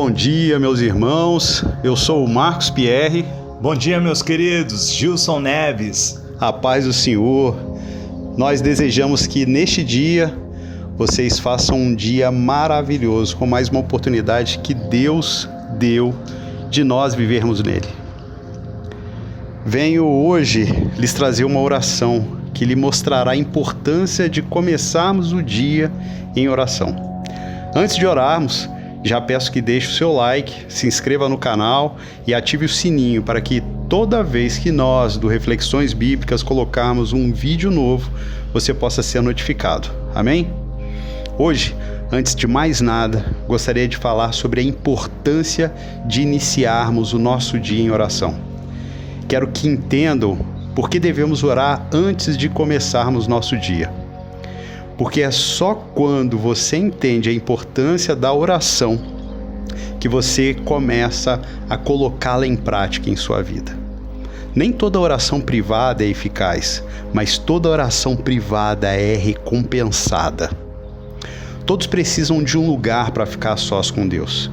Bom dia, meus irmãos. Eu sou o Marcos Pierre. Bom dia, meus queridos. Gilson Neves. A paz do Senhor. Nós desejamos que neste dia vocês façam um dia maravilhoso, com mais uma oportunidade que Deus deu de nós vivermos nele. Venho hoje lhes trazer uma oração que lhe mostrará a importância de começarmos o dia em oração. Antes de orarmos, já peço que deixe o seu like, se inscreva no canal e ative o sininho para que toda vez que nós, do Reflexões Bíblicas, colocarmos um vídeo novo, você possa ser notificado. Amém? Hoje, antes de mais nada, gostaria de falar sobre a importância de iniciarmos o nosso dia em oração. Quero que entendam por que devemos orar antes de começarmos nosso dia. Porque é só quando você entende a importância da oração que você começa a colocá-la em prática em sua vida. Nem toda oração privada é eficaz, mas toda oração privada é recompensada. Todos precisam de um lugar para ficar a sós com Deus.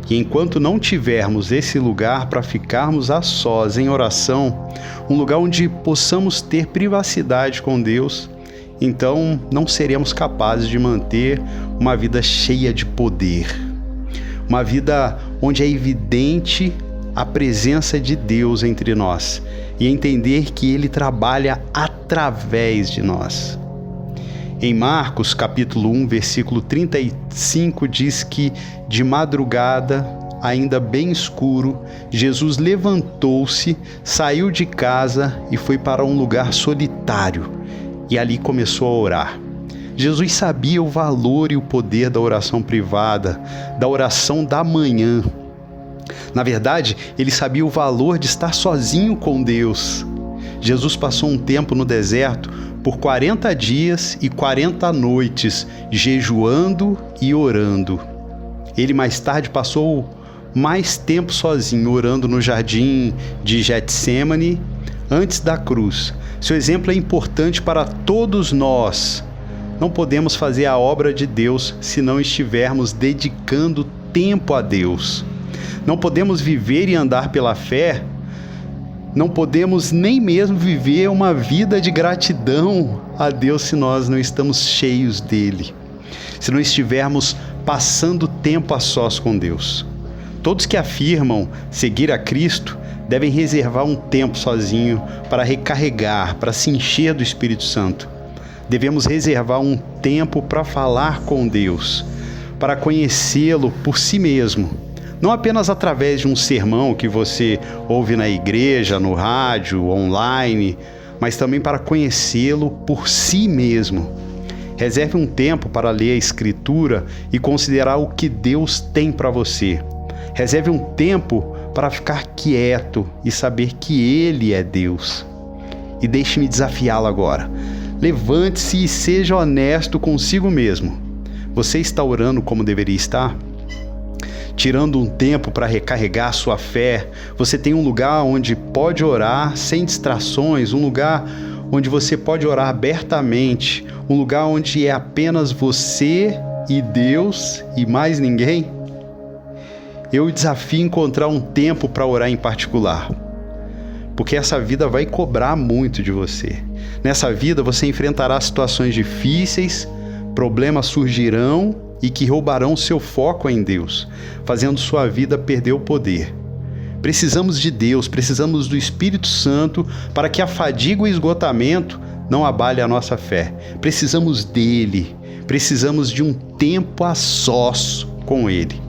E enquanto não tivermos esse lugar para ficarmos a sós em oração, um lugar onde possamos ter privacidade com Deus, então não seremos capazes de manter uma vida cheia de poder. Uma vida onde é evidente a presença de Deus entre nós e entender que Ele trabalha através de nós. Em Marcos, capítulo 1, versículo 35, diz que de madrugada, ainda bem escuro, Jesus levantou-se, saiu de casa e foi para um lugar solitário e ali começou a orar. Jesus sabia o valor e o poder da oração privada, da oração da manhã. Na verdade, ele sabia o valor de estar sozinho com Deus. Jesus passou um tempo no deserto por 40 dias e 40 noites, jejuando e orando. Ele mais tarde passou mais tempo sozinho, orando no jardim de Getsêmani, antes da cruz. Seu exemplo é importante para todos nós. Não podemos fazer a obra de Deus se não estivermos dedicando tempo a Deus. Não podemos viver e andar pela fé. Não podemos nem mesmo viver uma vida de gratidão a Deus se nós não estamos cheios dele. Se não estivermos passando tempo a sós com Deus. Todos que afirmam seguir a Cristo devem reservar um tempo sozinho para recarregar, para se encher do Espírito Santo. Devemos reservar um tempo para falar com Deus, para conhecê-lo por si mesmo. Não apenas através de um sermão que você ouve na igreja, no rádio, online, mas também para conhecê-lo por si mesmo. Reserve um tempo para ler a Escritura e considerar o que Deus tem para você. Reserve um tempo para ficar quieto e saber que Ele é Deus. E deixe-me desafiá-lo agora. Levante-se e seja honesto consigo mesmo. Você está orando como deveria estar? Tirando um tempo para recarregar sua fé, você tem um lugar onde pode orar sem distrações, um lugar onde você pode orar abertamente, um lugar onde é apenas você e Deus e mais ninguém? Eu desafio a encontrar um tempo para orar em particular, porque essa vida vai cobrar muito de você. Nessa vida você enfrentará situações difíceis, problemas surgirão e que roubarão seu foco em Deus, fazendo sua vida perder o poder. Precisamos de Deus, precisamos do Espírito Santo para que a fadiga e o esgotamento não abale a nossa fé. Precisamos dele, precisamos de um tempo a sós com ele.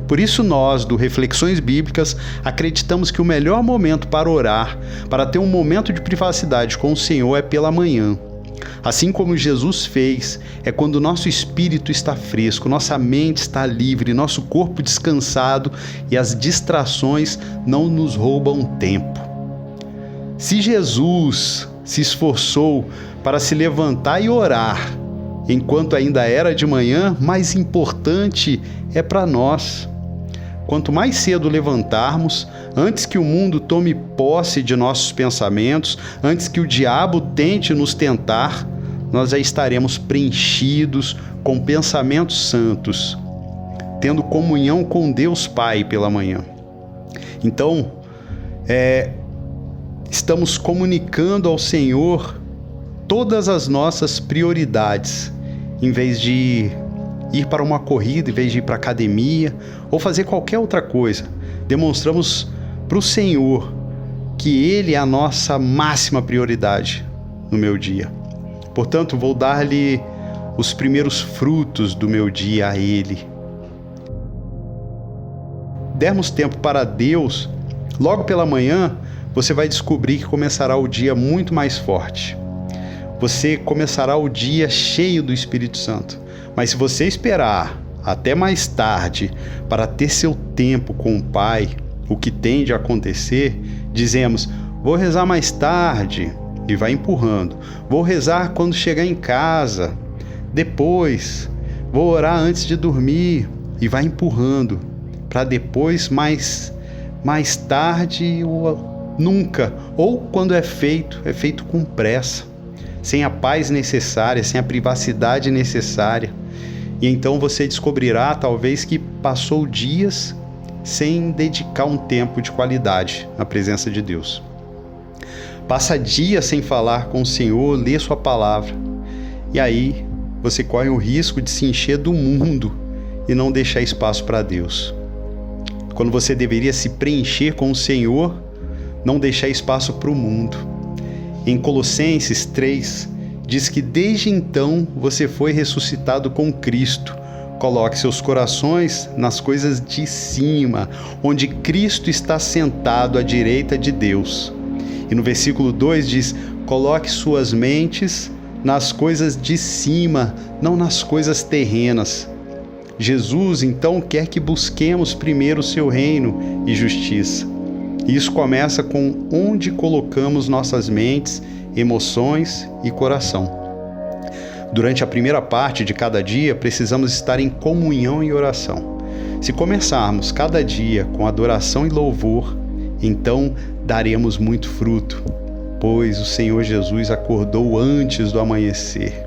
Por isso nós, do Reflexões Bíblicas, acreditamos que o melhor momento para orar, para ter um momento de privacidade com o Senhor é pela manhã. Assim como Jesus fez, é quando nosso espírito está fresco, nossa mente está livre, nosso corpo descansado e as distrações não nos roubam tempo. Se Jesus se esforçou para se levantar e orar enquanto ainda era de manhã, mais importante é para nós. Quanto mais cedo levantarmos, antes que o mundo tome posse de nossos pensamentos, antes que o diabo tente nos tentar, nós já estaremos preenchidos com pensamentos santos. tendo comunhão com Deus Pai pela manhã. Então, estamos comunicando ao Senhor todas as nossas prioridades, em vez de ir para uma corrida, em vez de ir para a academia ou fazer qualquer outra coisa. Demonstramos para o Senhor que Ele é a nossa máxima prioridade no meu dia. Portanto, vou dar-lhe os primeiros frutos do meu dia a Ele. Dermos tempo para Deus, logo pela manhã, você vai descobrir que começará o dia muito mais forte. Você começará o dia cheio do Espírito Santo. Mas se você esperar até mais tarde para ter seu tempo com o Pai, o que tende a acontecer, dizemos, vou rezar mais tarde, e vai empurrando. Vou rezar quando chegar em casa, depois, vou orar antes de dormir, e vai empurrando, para depois mais tarde ou nunca, ou quando é feito com pressa, sem a paz necessária, sem a privacidade necessária. E então você descobrirá, talvez, que passou dias sem dedicar um tempo de qualidade na presença de Deus. Passa dias sem falar com o Senhor, ler sua palavra. E aí você corre o risco de se encher do mundo e não deixar espaço para Deus. Quando você deveria se preencher com o Senhor, não deixar espaço para o mundo. Em Colossenses 3, diz que desde então você foi ressuscitado com Cristo. Coloque seus corações nas coisas de cima, onde Cristo está sentado à direita de Deus. E no versículo 2 diz, coloque suas mentes nas coisas de cima, não nas coisas terrenas. Jesus, então, quer que busquemos primeiro o seu reino e justiça. Isso começa com onde colocamos nossas mentes, emoções e coração. Durante a primeira parte de cada dia, precisamos estar em comunhão e oração. Se começarmos cada dia com adoração e louvor, então daremos muito fruto, pois o Senhor Jesus acordou antes do amanhecer.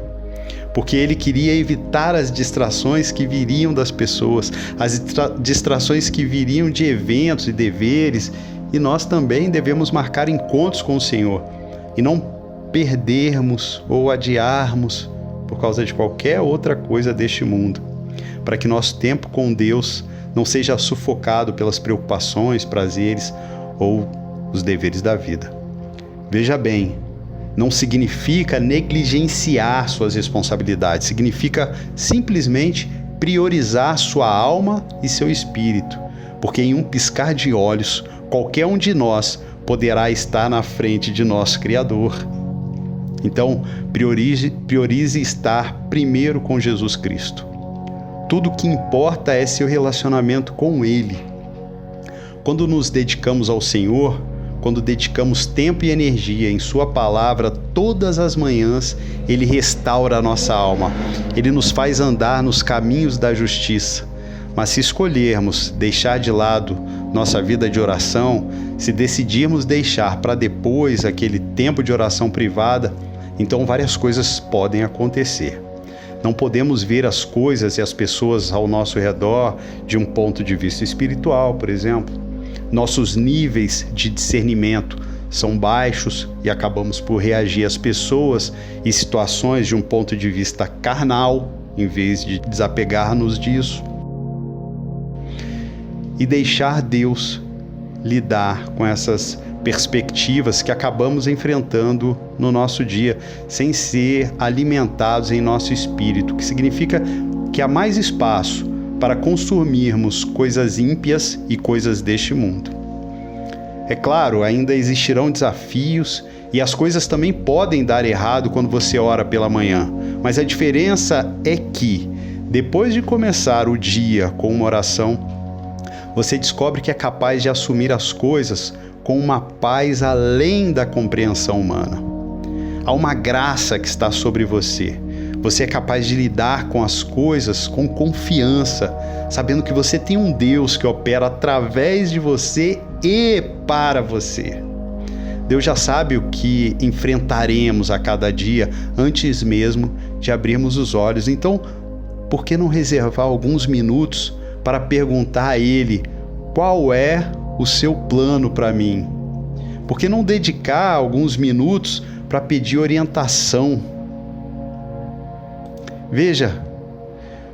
Porque Ele queria evitar as distrações que viriam das pessoas, as distrações que viriam de eventos e deveres, e nós também devemos marcar encontros com o Senhor, e não perdermos ou adiarmos por causa de qualquer outra coisa deste mundo, para que nosso tempo com Deus não seja sufocado pelas preocupações, prazeres ou os deveres da vida. Veja bem, não significa negligenciar suas responsabilidades, significa simplesmente priorizar sua alma e seu espírito, porque em um piscar de olhos, qualquer um de nós poderá estar na frente de nosso Criador. Então, priorize estar primeiro com Jesus Cristo. Tudo o que importa é seu relacionamento com Ele. Quando nos dedicamos ao Senhor, quando dedicamos tempo e energia em Sua palavra todas as manhãs, Ele restaura a nossa alma. Ele nos faz andar nos caminhos da justiça. Mas se escolhermos deixar de lado nossa vida de oração, se decidirmos deixar para depois aquele tempo de oração privada, então várias coisas podem acontecer. Não podemos ver as coisas e as pessoas ao nosso redor de um ponto de vista espiritual, por exemplo. Nossos níveis de discernimento são baixos e acabamos por reagir às pessoas e situações de um ponto de vista carnal, em vez de desapegar-nos disso. E deixar Deus lidar com essas perspectivas que acabamos enfrentando no nosso dia, sem ser alimentados em nosso espírito, que significa que há mais espaço para consumirmos coisas ímpias e coisas deste mundo. É claro, ainda existirão desafios e as coisas também podem dar errado quando você ora pela manhã, mas a diferença é que, depois de começar o dia com uma oração, você descobre que é capaz de assumir as coisas com uma paz além da compreensão humana. Há uma graça que está sobre você. Você é capaz de lidar com as coisas com confiança, sabendo que você tem um Deus que opera através de você e para você. Deus já sabe o que enfrentaremos a cada dia antes mesmo de abrirmos os olhos. Então, por que não reservar alguns minutos para perguntar a Ele qual é o seu plano para mim? Por que não dedicar alguns minutos para pedir orientação? Veja,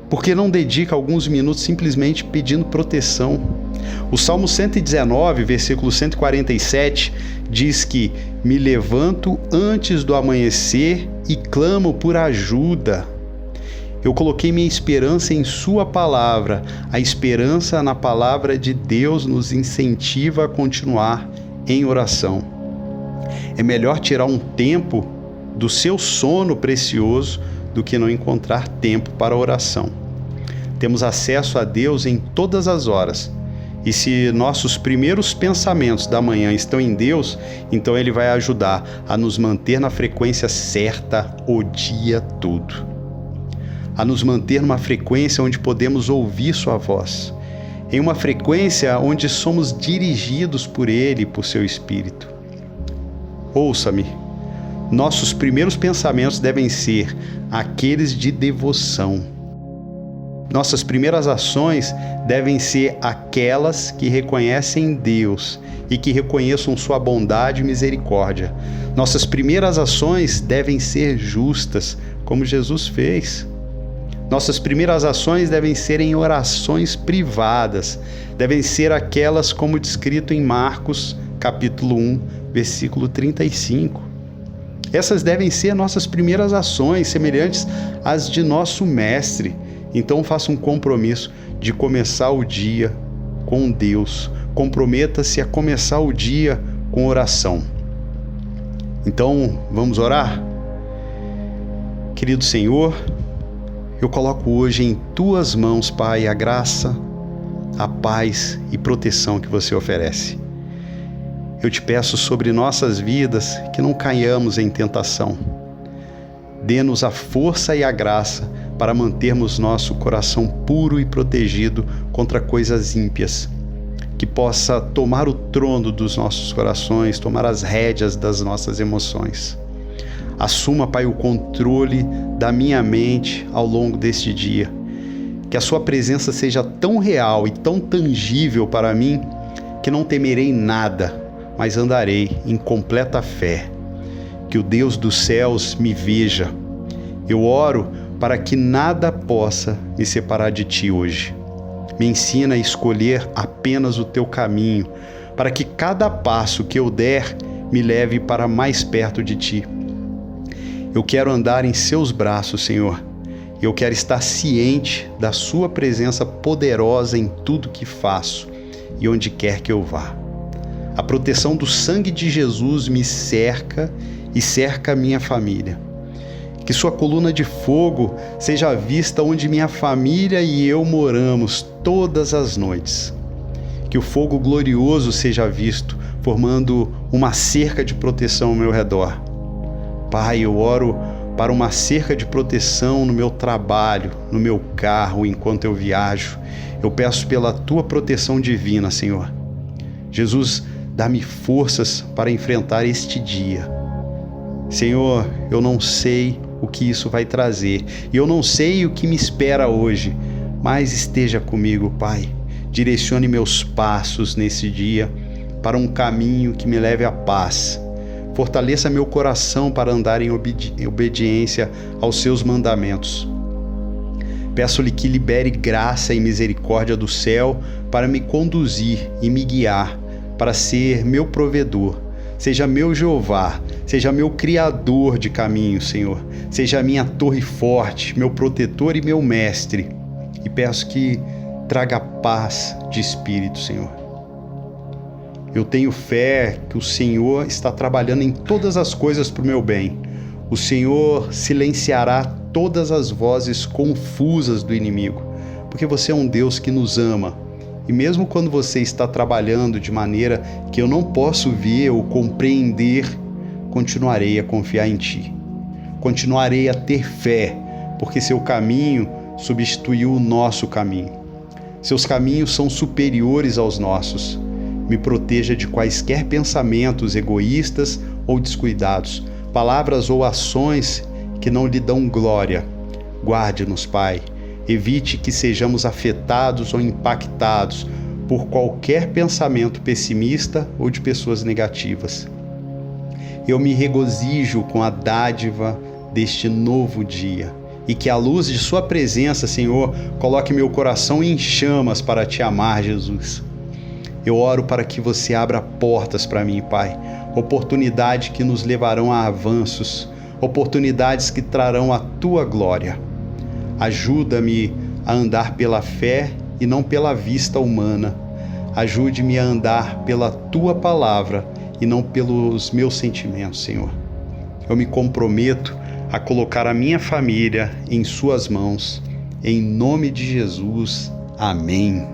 por que não dedica alguns minutos simplesmente pedindo proteção? O Salmo 119, versículo 147, diz que me levanto antes do amanhecer e clamo por ajuda. Eu coloquei minha esperança em sua palavra. A esperança na palavra de Deus nos incentiva a continuar em oração. É melhor tirar um tempo do seu sono precioso do que não encontrar tempo para oração. Temos acesso a Deus em todas as horas. E se nossos primeiros pensamentos da manhã estão em Deus, então Ele vai ajudar a nos manter na frequência certa o dia todo. A nos manter numa frequência onde podemos ouvir sua voz. Em uma frequência onde somos dirigidos por Ele e por seu Espírito. Ouça-me. Nossos primeiros pensamentos devem ser aqueles de devoção. Nossas primeiras ações devem ser aquelas que reconhecem Deus e que reconheçam sua bondade e misericórdia. Nossas primeiras ações devem ser justas, como Jesus fez. Nossas primeiras ações devem ser em orações privadas, devem ser aquelas como descrito em Marcos, capítulo 1, versículo 35. Essas devem ser nossas primeiras ações, semelhantes às de nosso Mestre. Então faça um compromisso de começar o dia com Deus. Comprometa-se a começar o dia com oração. Então, vamos orar? Querido Senhor, eu coloco hoje em Tuas mãos, Pai, a graça, a paz e proteção que Você oferece. Eu te peço sobre nossas vidas que não caiamos em tentação. Dê-nos a força e a graça para mantermos nosso coração puro e protegido contra coisas ímpias, que possa tomar o trono dos nossos corações, tomar as rédeas das nossas emoções. Assuma, Pai, o controle da minha mente ao longo deste dia. Que a Sua presença seja tão real e tão tangível para mim que não temerei nada, mas andarei em completa fé. Que o Deus dos céus me veja. Eu oro para que nada possa me separar de Ti hoje. Me ensina a escolher apenas o Teu caminho, para que cada passo que eu der me leve para mais perto de Ti. Eu quero andar em Seus braços, Senhor. Eu quero estar ciente da Sua presença poderosa em tudo que faço e onde quer que eu vá. A proteção do sangue de Jesus me cerca e cerca a minha família. Que Sua coluna de fogo seja vista onde minha família e eu moramos todas as noites. Que o fogo glorioso seja visto, formando uma cerca de proteção ao meu redor. Pai, eu oro para uma cerca de proteção no meu trabalho, no meu carro, enquanto eu viajo. Eu peço pela Tua proteção divina, Senhor. Jesus, dá-me forças para enfrentar este dia. Senhor, eu não sei o que isso vai trazer, e eu não sei o que me espera hoje, mas esteja comigo, Pai. Direcione meus passos nesse dia para um caminho que me leve à paz. Fortaleça meu coração para andar em obediência aos Seus mandamentos. Peço-lhe que libere graça e misericórdia do céu para me conduzir e me guiar, para ser meu provedor. Seja meu Jeová, seja meu criador de caminhos, Senhor. Seja minha torre forte, meu protetor e meu mestre. E peço que traga paz de espírito, Senhor. Eu tenho fé que o Senhor está trabalhando em todas as coisas para o meu bem. O Senhor silenciará todas as vozes confusas do inimigo, porque Você é um Deus que nos ama. E mesmo quando Você está trabalhando de maneira que eu não posso ver ou compreender, continuarei a confiar em Ti. Continuarei a ter fé, porque Seu caminho substituiu o nosso caminho. Seus caminhos são superiores aos nossos. Me proteja de quaisquer pensamentos egoístas ou descuidados, palavras ou ações que não lhe dão glória. Guarde-nos, Pai. Evite que sejamos afetados ou impactados por qualquer pensamento pessimista ou de pessoas negativas. Eu me regozijo com a dádiva deste novo dia e que a luz de Sua presença, Senhor, coloque meu coração em chamas para Te amar, Jesus. Eu oro para que Você abra portas para mim, Pai, oportunidades que nos levarão a avanços, oportunidades que trarão a Tua glória. Ajuda-me a andar pela fé e não pela vista humana. Ajude-me a andar pela Tua palavra e não pelos meus sentimentos, Senhor. Eu me comprometo a colocar a minha família em Suas mãos. Em nome de Jesus. Amém.